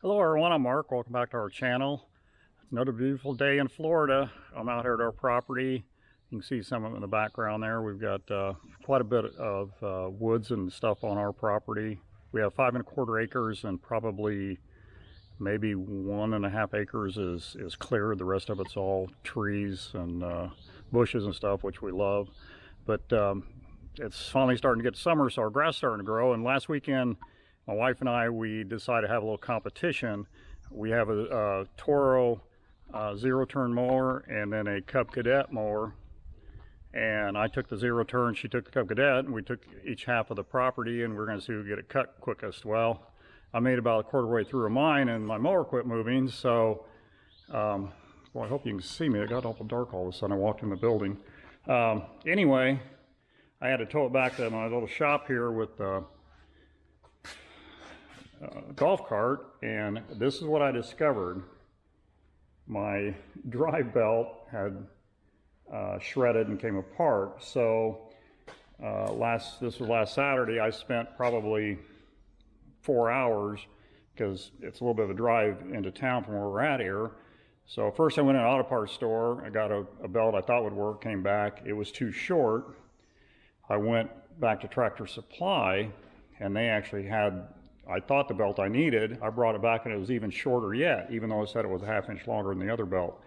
Hello everyone, I'm Mark. Welcome back to our channel. It's another beautiful day in Florida. I'm out here at our property. You can see some of it in the background there. We've got quite a bit of woods and stuff on our property. We have 5¼ acres and probably maybe 1½ acres is cleared. The rest of it's all trees and bushes and stuff, which we love. But it's finally starting to get summer, so our grass is starting to grow. And last weekend, my wife and I, we decided to have a little competition. We have a Toro zero-turn mower and then a Cub Cadet mower. And I took the zero-turn, she took the Cub Cadet, and we took each half of the property, and we're going to see who get it cut quickest. Well, I made about a 1/4 way through of mine, and my mower quit moving, so, well, I hope you can see me. It got awful dark all of a sudden. I walked in the building. Anyway, I had to tow it back to my little shop here with golf cart, and this is what I discovered. My drive belt had shredded and came apart. So this was last Saturday. I spent probably 4 hours because it's a little bit of a drive into town from where we're at here. So first I went in an auto parts store. I got a belt I thought would work, came back. It was too short. I went back to Tractor Supply, and they actually had, I thought, the belt I needed. I brought it back and it was even shorter yet, even though it said it was a ½ inch longer than the other belt.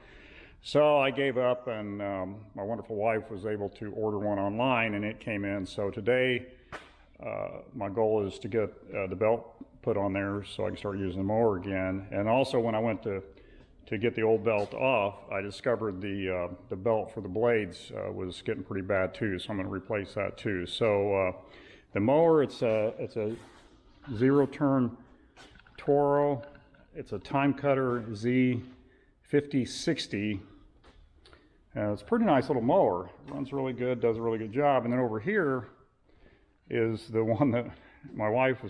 So I gave up, and my wonderful wife was able to order one online, and it came in. So today my goal is to get the belt put on there so I can start using the mower again. And also, when I went to get the old belt off, I discovered the belt for the blades was getting pretty bad too, so I'm going to replace that too. So the mower, it's a zero-turn Toro. It's a time cutter Z5060. It's a pretty nice little mower. Runs really good, does a really good job. And then over here is the one that my wife,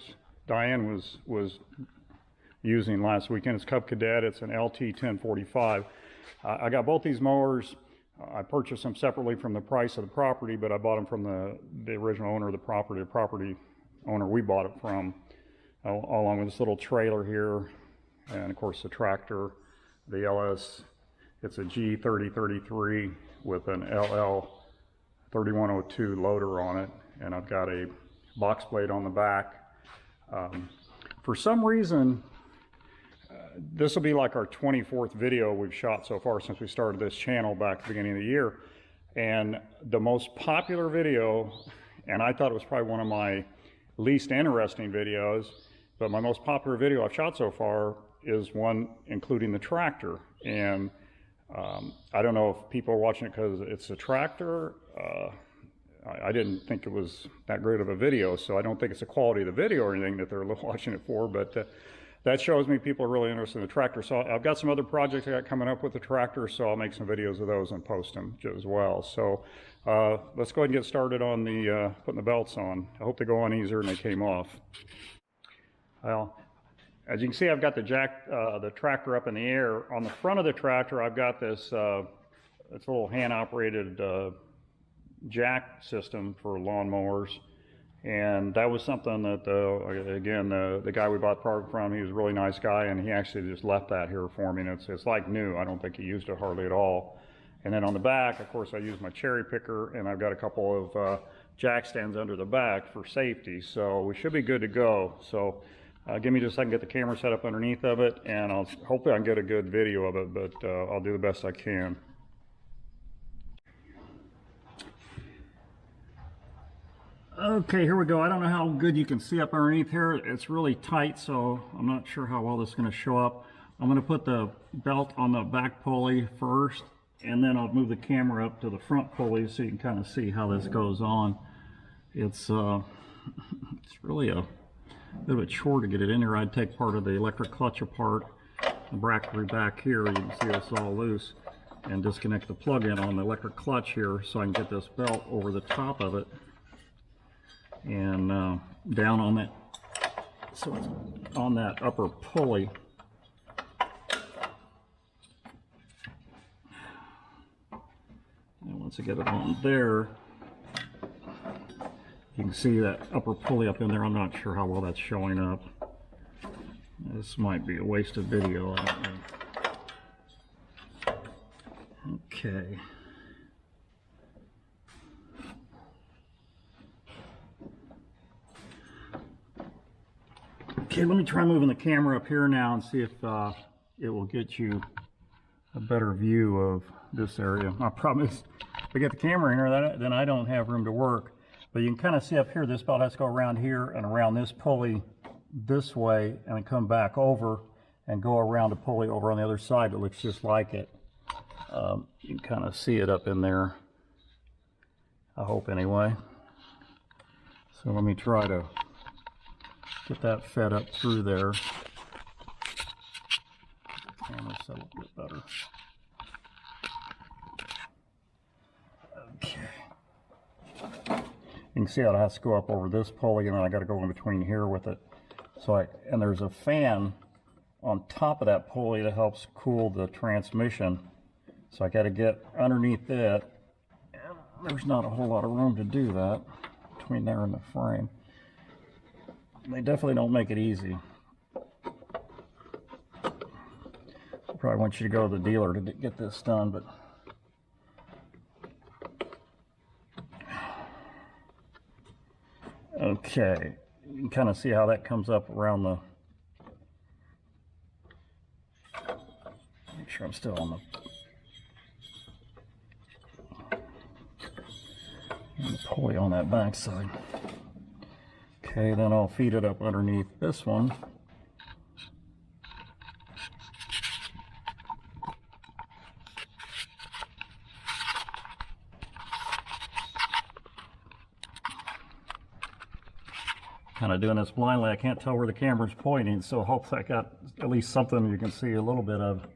Diane, was using last weekend. It's Cub Cadet. It's an LT 1045. I got both these mowers. I purchased them separately from the price of the property, but I bought them from the original owner of the property owner we bought it from, along with this little trailer here, and of course the tractor, the LS. It's a G3033 with an LL 3102 loader on it, and I've got a box blade on the back. For some reason, this will be like our 24th video we've shot so far since we started this channel back at the beginning of the year. And the most popular video, and I thought it was probably one of my least interesting videos, but my most popular video I've shot so far is one including the tractor. And I don't know if people are watching it because it's a tractor. I didn't think it was that great of a video, so I don't think it's the quality of the video or anything that they're watching it for, but that shows me people are really interested in the tractor. So I've got some other projects I got coming up with the tractor, so I'll make some videos of those and post them as well. So let's go ahead and get started on the putting the belts on. I hope they go on easier than they came off. Well, as you can see, I've got the tractor up in the air. On the front of the tractor, I've got this it's a little hand-operated jack system for lawnmowers, and that was something that the guy we bought the product from, he was a really nice guy, and he actually just left that here for me, and it's like new. I don't think he used it hardly at all. And then on the back, of course, I use my cherry picker, and I've got a couple of jack stands under the back for safety, so we should be good to go. So give me just a second to get the camera set up underneath of it, and hopefully I can get a good video of it, but I'll do the best I can. Okay, here we go. I don't know how good you can see up underneath here. It's really tight, so I'm not sure how well this is going to show up. I'm going to put the belt on the back pulley first, and then I'll move the camera up to the front pulley so you can kind of see how this goes on. It's really a bit of a chore to get it in there. I'd take part of the electric clutch apart, the bracket back here. You can see it's all loose, and disconnect the plug-in on the electric clutch here so I can get this belt over the top of it and down on that, so it's on that upper pulley. And once I get it on there, you can see that upper pulley up in there. I'm not sure how well that's showing up. This might be a wasted video, I don't know. Okay. Okay, let me try moving the camera up here now and see if it will get you a better view of this area. My problem is, if I get the camera in here, then I don't have room to work. But you can kind of see up here, this belt has to go around here and around this pulley this way, and then come back over and go around a pulley over on the other side that looks just like it. You can kind of see it up in there, I hope anyway. So let me try to get that fed up through there. Camera set a bit better. Okay. You can see how it has to go up over this pulley, and then I got to go in between here with it. So and there's a fan on top of that pulley that helps cool the transmission. So I got to get underneath it, and there's not a whole lot of room to do that between there and the frame. They definitely don't make it easy. I probably want you to go to the dealer to get this done, but okay, you can kind of see how that comes up around the, make sure I'm still on the pulley on that back side. Okay, then I'll feed it up underneath this one. Kind of doing this blindly. I can't tell where the camera's pointing, so hopefully I got at least something you can see a little bit of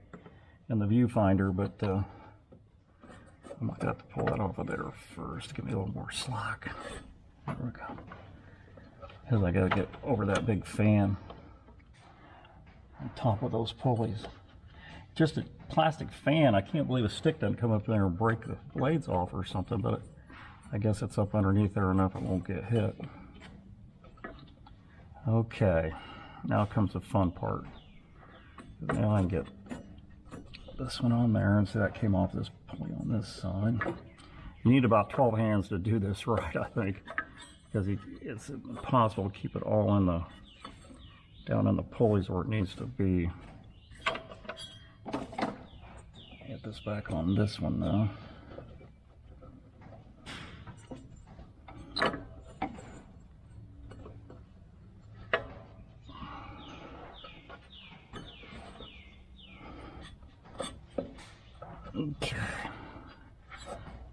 in the viewfinder, but I might have to pull that off of there first to give me a little more slack. There we go. Because I got to get over that big fan on top of those pulleys. Just a plastic fan. I can't believe a stick doesn't come up there and break the blades off or something, but I guess it's up underneath there enough it won't get hit. Okay, now comes the fun part. Now I can get this one on there, and see that came off this pulley on this side. You need about 12 hands to do this right, I think, because it's impossible to keep it all in the down in the pulleys where it needs to be. Get this back on this one now. Okay,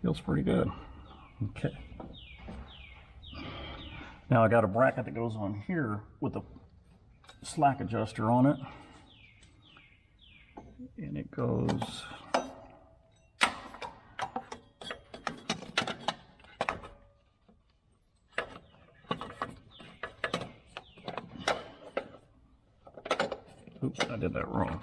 feels pretty good. Okay, now I got a bracket that goes on here with a slack adjuster on it, and it goes oops, I did that wrong.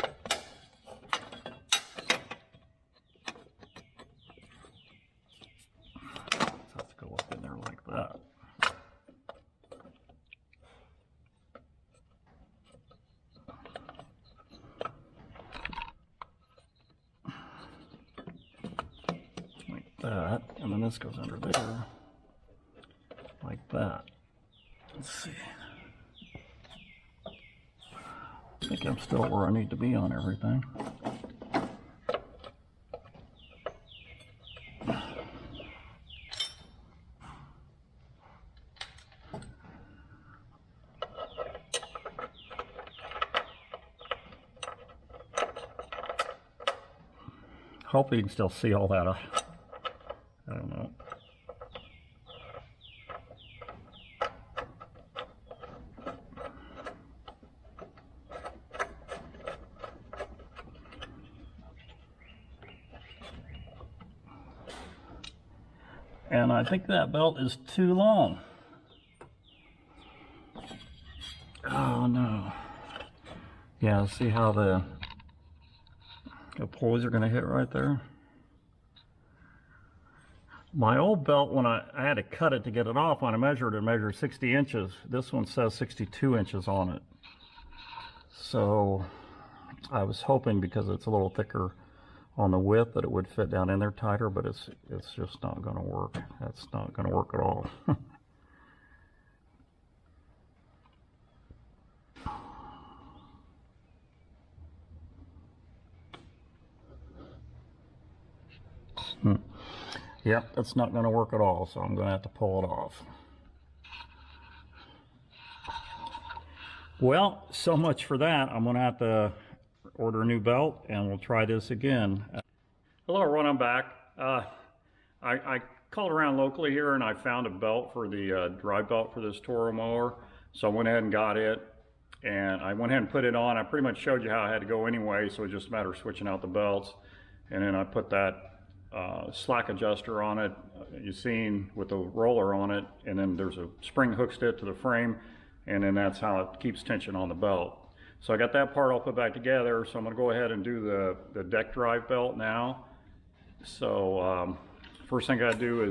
That, and then this goes under there like that. Let's see. I think I'm still where I need to be on everything. Hopefully you can still see all that. I don't know. And I think that belt is too long. Oh no. Yeah, see how the pulleys are going to hit right there? My old belt, when I had to cut it to get it off, when I measured it, measured 60 inches. This one says 62 inches on it. So I was hoping, because it's a little thicker on the width, that it would fit down in there tighter, but it's just not going to work. That's not going to work at all. Yep, that's not going to work at all, so I'm going to have to pull it off. Well, so much for that. I'm going to have to order a new belt, and we'll try this again. Hello everyone, I'm back. I called around locally here, and I found a belt for the drive belt for this Toro mower. So I went ahead and got it, and I went ahead and put it on. I pretty much showed you how I had to go anyway, so it's just a matter of switching out the belts. And then I put that slack adjuster on it, you've seen, with the roller on it, and then there's a spring hook stick to the frame, and then that's how it keeps tension on the belt. So I got that part all put back together, so I'm going to go ahead and do the deck drive belt now. So first thing I got to do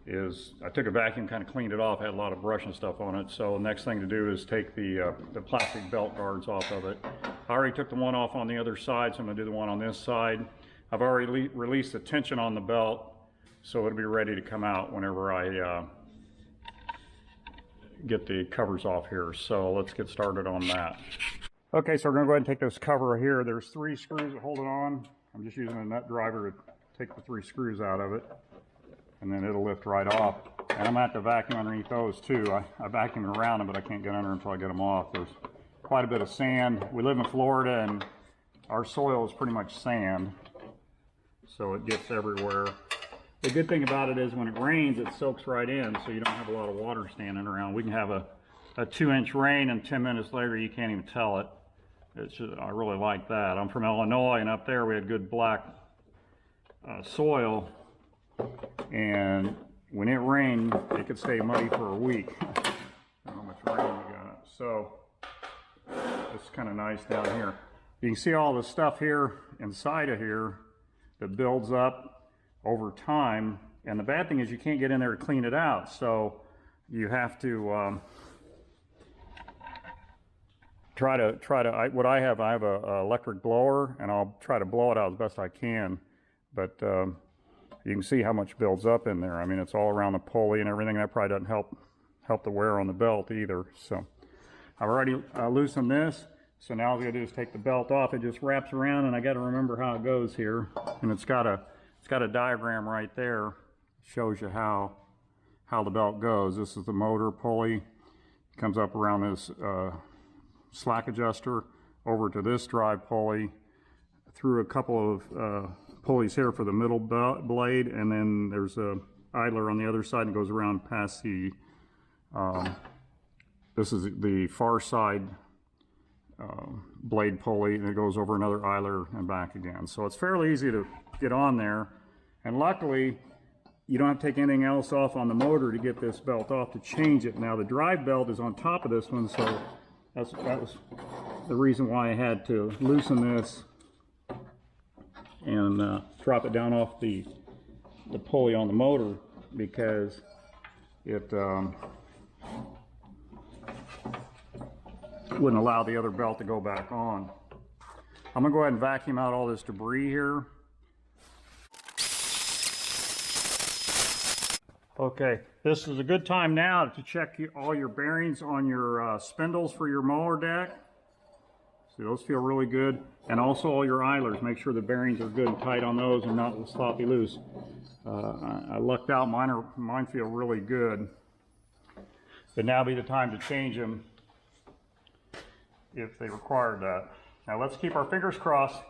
is I took a vacuum, kind of cleaned it off, had a lot of brush and stuff on it. So the next thing to do is take the plastic belt guards off of it. I already took the one off on the other side, so I'm going to do the one on this side. I've already released the tension on the belt, so it'll be ready to come out whenever I get the covers off here. So let's get started on that. Okay, so we're going to go ahead and take this cover here. There's 3 screws that hold it on. I'm just using a nut driver to take the 3 screws out of it, and then it'll lift right off. And I'm going to have to vacuum underneath those too. I vacuum around them, but I can't get under until I get them off. There's quite a bit of sand. We live in Florida, and our soil is pretty much sand, so it gets everywhere. The good thing about it is when it rains, it soaks right in, so you don't have a lot of water standing around. We can have a 2-inch rain, and 10 minutes later you can't even tell it. I really like that. I'm from Illinois, and up there we had good black soil, and when it rained, it could stay muddy for a week. I don't know how much rain we got. So it's kind of nice down here. You can see all the stuff here inside of here that builds up over time, and the bad thing is you can't get in there to clean it out, so you have to what I have a electric blower, and I'll try to blow it out as best I can, but you can see how much builds up in there. I mean, it's all around the pulley and everything. That probably doesn't help the wear on the belt either. So I've already loosened this, so now all I gotta do is take the belt off. It just wraps around, and I got to remember how it goes here, and it's got a diagram right there. Shows you how the belt goes. This is the motor pulley. It comes up around this slack adjuster over to this drive pulley, through a couple of pulleys here for the middle blade, and then there's a idler on the other side and goes around past the this is the far side blade pulley, and it goes over another idler and back again. So it's fairly easy to get on there, and luckily you don't have to take anything else off on the motor to get this belt off to change it. Now the drive belt is on top of this one, so that was the reason why I had to loosen this and drop it down off the pulley on the motor, because it wouldn't allow the other belt to go back on. I'm going to go ahead and vacuum out all this debris here. Okay, this is a good time now to check all your bearings on your spindles for your mower deck. See, those feel really good. And also all your idlers. Make sure the bearings are good and tight on those and not sloppy loose. I lucked out. Mine feel really good. But now be the time to change them if they required that. Now let's keep our fingers crossed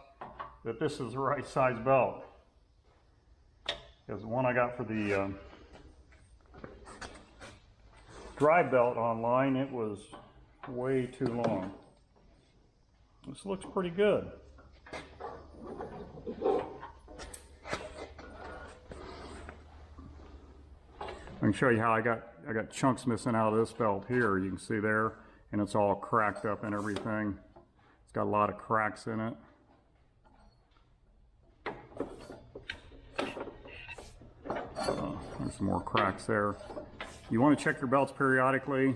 that this is the right size belt. Because the one I got for the drive belt online, it was way too long. This looks pretty good. I can show you how I got chunks missing out of this belt here. You can see there, and it's all cracked up and everything. It's got a lot of cracks in it. There's some more cracks there. You want to check your belts periodically.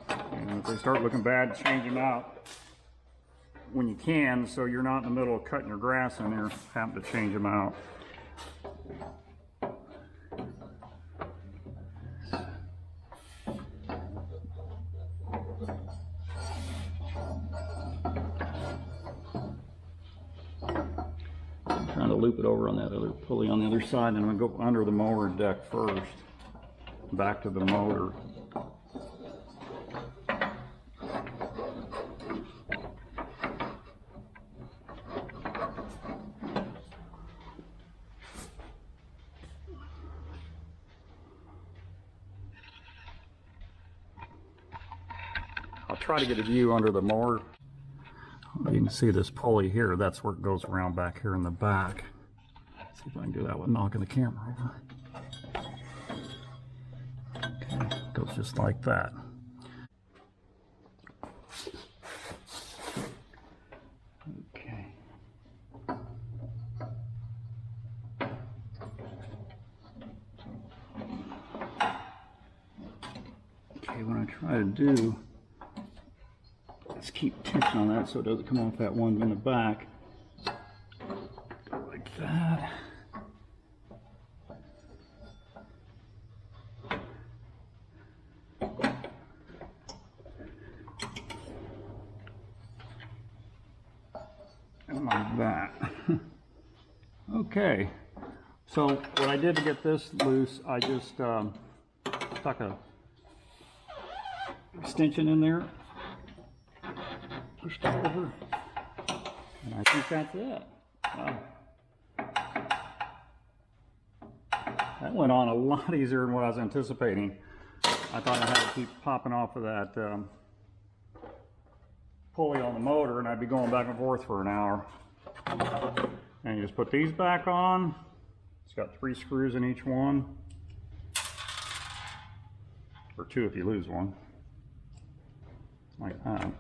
And And if they start looking bad, change them out when you can, so you're not in the middle of cutting your grass and you're having to change them out. I'm trying to loop it over on that other pulley on the other side, and I'm going to go under the mower deck first, back to the motor. I'll try to get a view under the mower. You can see this pulley here, that's where it goes around back here in the back. See if I can do that without knocking the camera over. Okay, it goes just like that. Okay. Okay, what I try to do, just keep tension on that so it doesn't come off that one in the back. Go like that. And like that. Okay, so what I did to get this loose, I just stuck a extension in there, pushed it over, and I think that's it. Wow. That went on a lot easier than what I was anticipating. I thought I had to keep popping off of that pulley on the motor, and I'd be going back and forth for an hour. And you just put these back on. It's got 3 screws in each one, or 2 if you lose one, like that.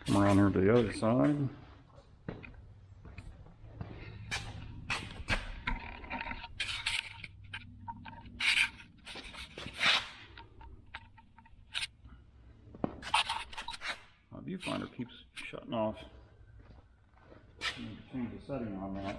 Come around here to the other side. My viewfinder keeps shutting off. I need to change the setting on that.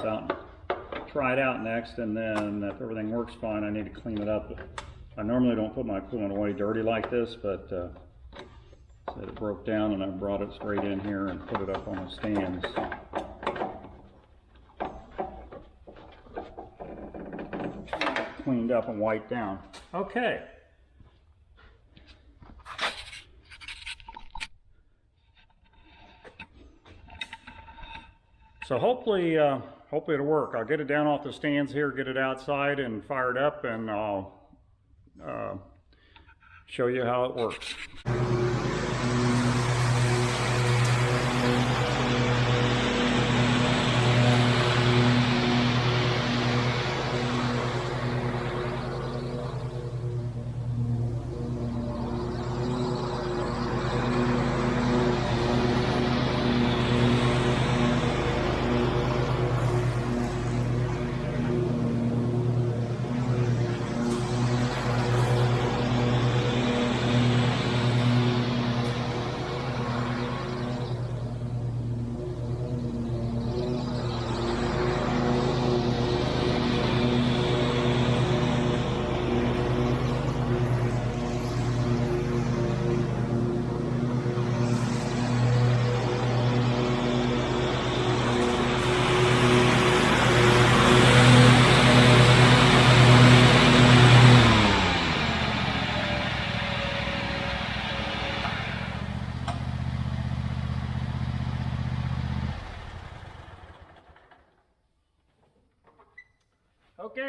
Out, try it out next, and then if everything works fine, I need to clean it up. I normally don't put my coolant away dirty like this, but said it broke down and I brought it straight in here and put it up on the stands. Cleaned up and wiped down. Okay. So hopefully it'll work. I'll get it down off the stands here, get it outside and fire it up, and I'll show you how it works.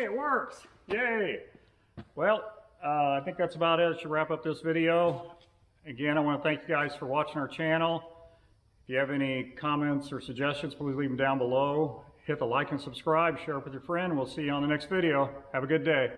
it works. Yay. Well, I think that's about it. I should wrap up this video. Again, I want to thank you guys for watching our channel. If you have any comments or suggestions, please leave them down below. Hit the like and subscribe, share it with your friend. We'll see you on the next video. Have a good day.